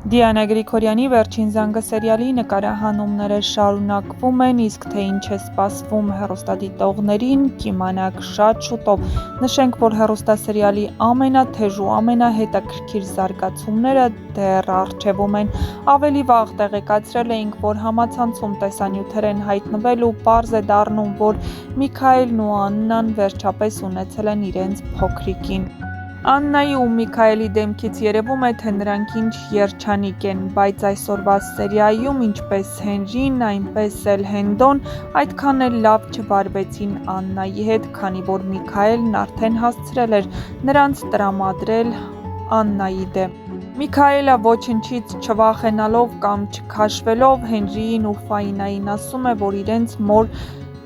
Դիանա Գրիգորյանի վերջին զանգը սերիալի նկարահանումները շարունակվում են, իսկ թե ինչ է սպասվում հեռուստադիտողներին, կիմանաք շատ շուտով։ Նշենք, որ հեռուստասերիալի ամենաթեժ ու ամենահետաքրքիր զարգացումները դեռ առջևում են։ Ավելի վաղ տեղեկացրել էինք, որ համացանցում տեսանյութեր են հայտնվել ու պարզ է դառնում, որ Միքայելն ու Աննան վերջապես ունեցել են իրենց փոքրիկին։ Աննայի ու Միքայելի դեմքից երևում է, թե նրանք ինչ երջանիկ են, բայց այսօրվա սերիայում ինչպես Հենրին, այնպես էլ Հենդոն այդքան էլ լավ չվարվեցին Աննայի հետ, քանի որ Միքայելն արդեն հասցրել էր նրանց տրամադրել Աննայի դեմ։ Միքայելը ոչնչից չվախենալով կամ չքաշվելով Հենրիին ու Ֆաինային ասում է, որ իրենց մոր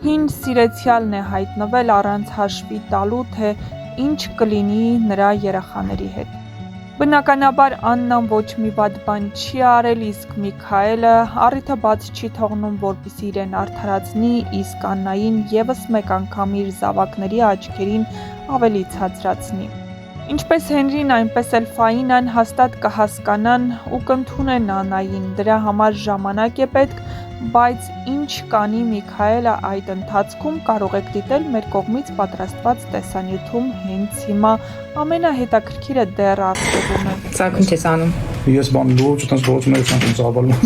հին սիրեցյալն է հայտնվել առանց հաշվի տալու, թե ինչ կլինի նրա երեխաների հետ։ Բնականաբար Աննան ոչ մի վատ բան չի արել, իսկ Միքայելը առիթը բաց չի թողնում, որպեսզի իրեն արդարացնի, իսկ Աննային ևս մեկ անգամ իր զավակների աչքերին ավելի ցածրացնի։ Ինչպես Հենրին, այնպես էլ Ֆաինան հաստատ կհասկանան ու կընդունեն Աննային, դրա համար ժամանակ է պետք, բայց ինչ կանի Միքայելը այդ ընթացքում կարող եք դիտել մեր կողմից պատրաստված տեսանյութում հենց հիմա։ Ամենահետաքրքիրը դեռ առջևում է։ Ծագում չես անում։ Ես բան լուրջ այդպես գործունեություն եմ ծավալում։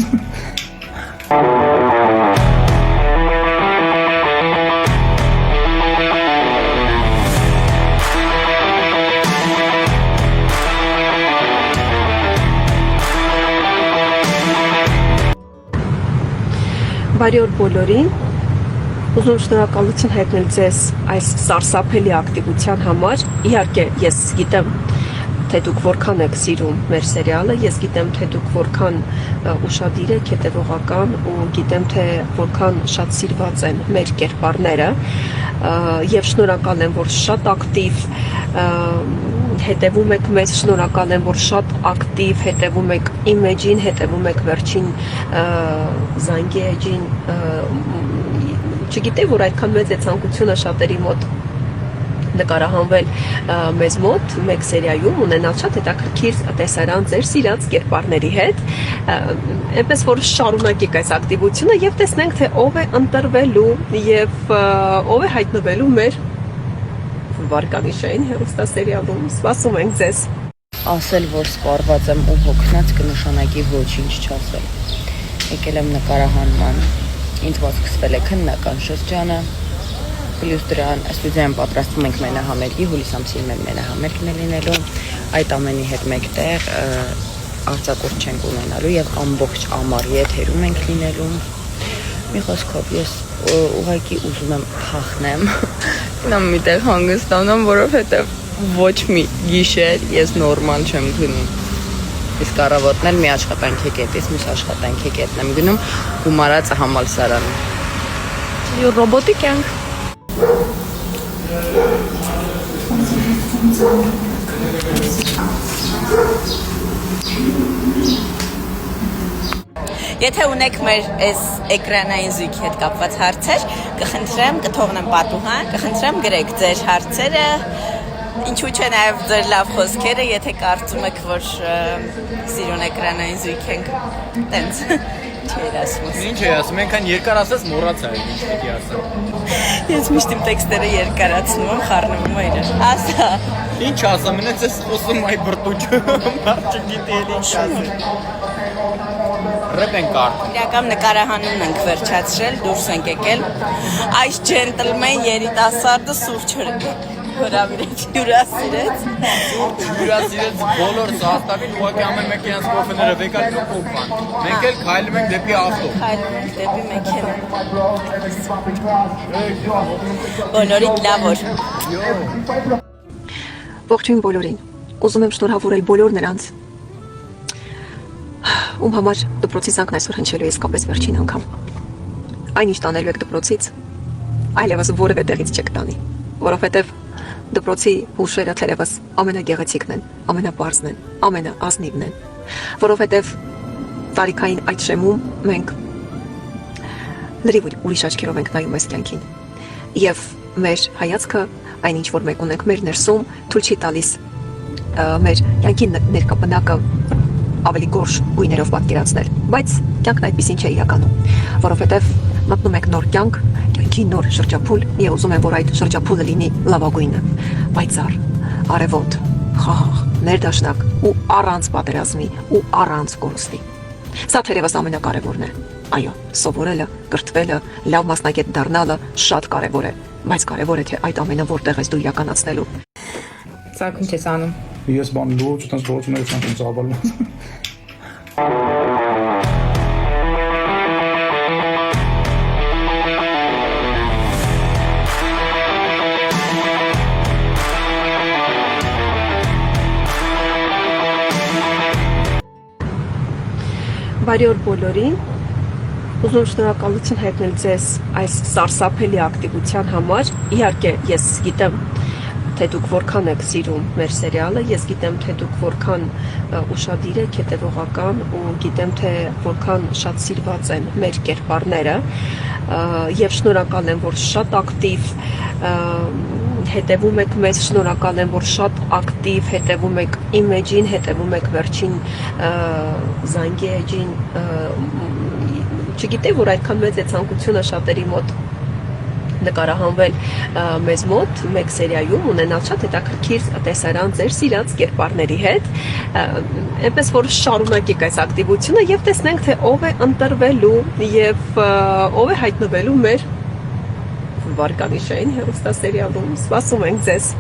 Բարի օր բոլորին, ուզում շնորհակալություն հայտնել ձեզ այս սարսափելի ակտիվության համար։ Իհարկե, ես գիտեմ, թե դուք որքան եք սիրում մեր սերիալը, ես գիտեմ, թե դուք որքան ուշադիր եք, հետևողական ու գիտեմ, թե որքան շատ սիրված են մեր կերպարները եւ շնորհակալ եմ, որ շատ ակտիվ հետևում եք մեզ, շնորհակալ եմ, որ շատ ակտիվ հետևում եք իմ էջին, հետևում եք վերջին զանգի էջին, չգիտեի, որ այդքան մեծ է ցանկությունը շատերի մոտ նկարահանվել մեզ մոտ մեկ սերիայում, ունենալ շատ հետաքրքիր տեսարան ձեր սիրած կերպարների հետ, այնպես որ շարունակեք այս ակտիվությունը եւ տեսնենք, թե ով է ընտրվելու եւ ով է հայտնվելու մեր վարկանիշային հեռուստասերիալում։ Սպասում ենք ձեզ։ Ասել, որ սպառված եմ ու հոգնած կնշանակի ոչինչ չասել։ Եկել եմ նկարահանման, ինձ ված սկսվել է քննական շրջանը, պլյուս դրան ստուդիայում պատրաստվում ենք մենահամերգի, հուլիս ամսին մեր մենահամերգն է լինելու, այդ ամենի հետ մեկտեղ արձակուրդ չենք ունենալու եւ ամբողջ ամառ եթերում ենք լինելու։ Մի խոսքով ես ուղղակի ուզում եմ փախնեմ, գնամ մի տեղ հանգստանամ, որովհետեւ ոչ մի գիշեր ես նորմալ չեմ գնում։ Իսկ առավոտն էլ մի աշխատանքի կետից մյուս աշխատանքի կետն եմ գնում, գումարած համալսարանում։ Ռոբոտի կյանք։ Եթե ունեք մեր այս էկրանային զույգի հետ կապված հարցեր, կխնդրեմ, կթողնեմ պատուհան, կխնդրեմ գրեք ձեր հարցերը, ինչու՞ չէ նաև ձեր լավ խոսքերը, եթե կարծում եք, որ սիրուն էկրանային զույգ ենք, տենց չէր ասում։ Ինչ է ասում, ենքան երկար ասես մոռացա ինչ պիտի ասեմ։ Ես միշտ իմ տեքստերը երկարացնում եմ, խառնում եմ իրար։ Ասա։ Ինչ ասեմ, ինձ էս խոսում այ բրտուճը, մարդը գիտի էլ ինչ ասել։ Ռեպ ենք արդեն։ Իրական նկարահանումն ենք վերջացրել, դուրս ենք եկել։ Այս ջենտլմեն երիտասարդը սուրճ հյուրասիրեց։ Հյուրասիրեց բոլոր սաստավին, ուղղակի ամեն մեկ իրենց կոֆեները վեկալ կոփան։ Մենք էլ քայլում ենք դեպի ավտո։ Քայլում ենք դեպի մեքենա։ Բոլորիդ լավ օր։ Ողջույն բոլորին։ Ուզում եմ շնորհավորել բոլոր նրանց, ում համար դպրոցի զանգն այսօր հնչելու է իսկապես վերջին անգամ։ Այնինչ տանելու եք դպրոցից, այլևս որևէ տեղից չեք տանի, որովհետև դպրոցի հուշերը թերևս ամենագեղեցիկն են, ամենապարզն են, ամենաազնիվն են, որովհետև տարիքային այդ շեմում մենք լրիվ ուրիշ աչքերով ենք նայում այս կյանքին եւ մեր հայացքը այնինչ որ մենք ունենք մեր ներսում թույլ չի տալիս մեր կյանքի ներկա բնակը ավելի գորշ գույներով պատկերացնել, բայց կյանքն այդպեսին չէ իրականում, որովհետև մտնում եք նոր կյանքի նոր շրջափուլ, եւ ուզում եմ, որ այդ շրջափուլը լինի լավագույնը, պայծառ, արևոտ, խաղաղ, ներդաշնակ ու առանց պատերազմի ու առանց կորստի։ Սա թերևս ամենակարևորն է։ Այո, սովորելը, կրթվելը, լավ մասնագետ դառնալը շատ կարևոր է, բայց կարևոր է թե այդ ամենը որտեղ ես դու իրականացնելու։ Սակում չես անում։ Ես բան լուրջ այդպես գործունեություն եմ ծավալում։ Բարի օր բոլորին։ Ուզում շնորհակալություն հայտնել ձեզ այս սարսափելի ակտիվության համար։ Իհարկե, ես գիտեմ, թե դուք որքան եք սիրում մեր սերիալը, ես գիտեմ, թե դուք որքան ուշադիր եք, հետևողական ու գիտեմ, թե որքան շատ սիրված են մեր կերպարները եւ շնորհակալ եմ, որ շատ ակտիվ հետևում եք մեզ, շնորհակալ եմ, որ շատ ակտիվ հետևում եք իմ էջին, հետևում եք վերջին զանգի էջին, չգիտեի, որ այդքան մեծ է ցանկությունը շատերի մոտ նկարահանվել մեզ մոտ մեկ սերիայում, ունենալ շատ հետաքրքիր տեսարան ձեր սիրած կերպարների հետ, այնպես որ շարունակեք այս ակտիվությունը եւ տեսնենք, թե ով է ընտրվելու եւ ով է հայտնվելու մեր վարկանիշային հեռուստասերիալում։ Սպասում ենք ձեզ։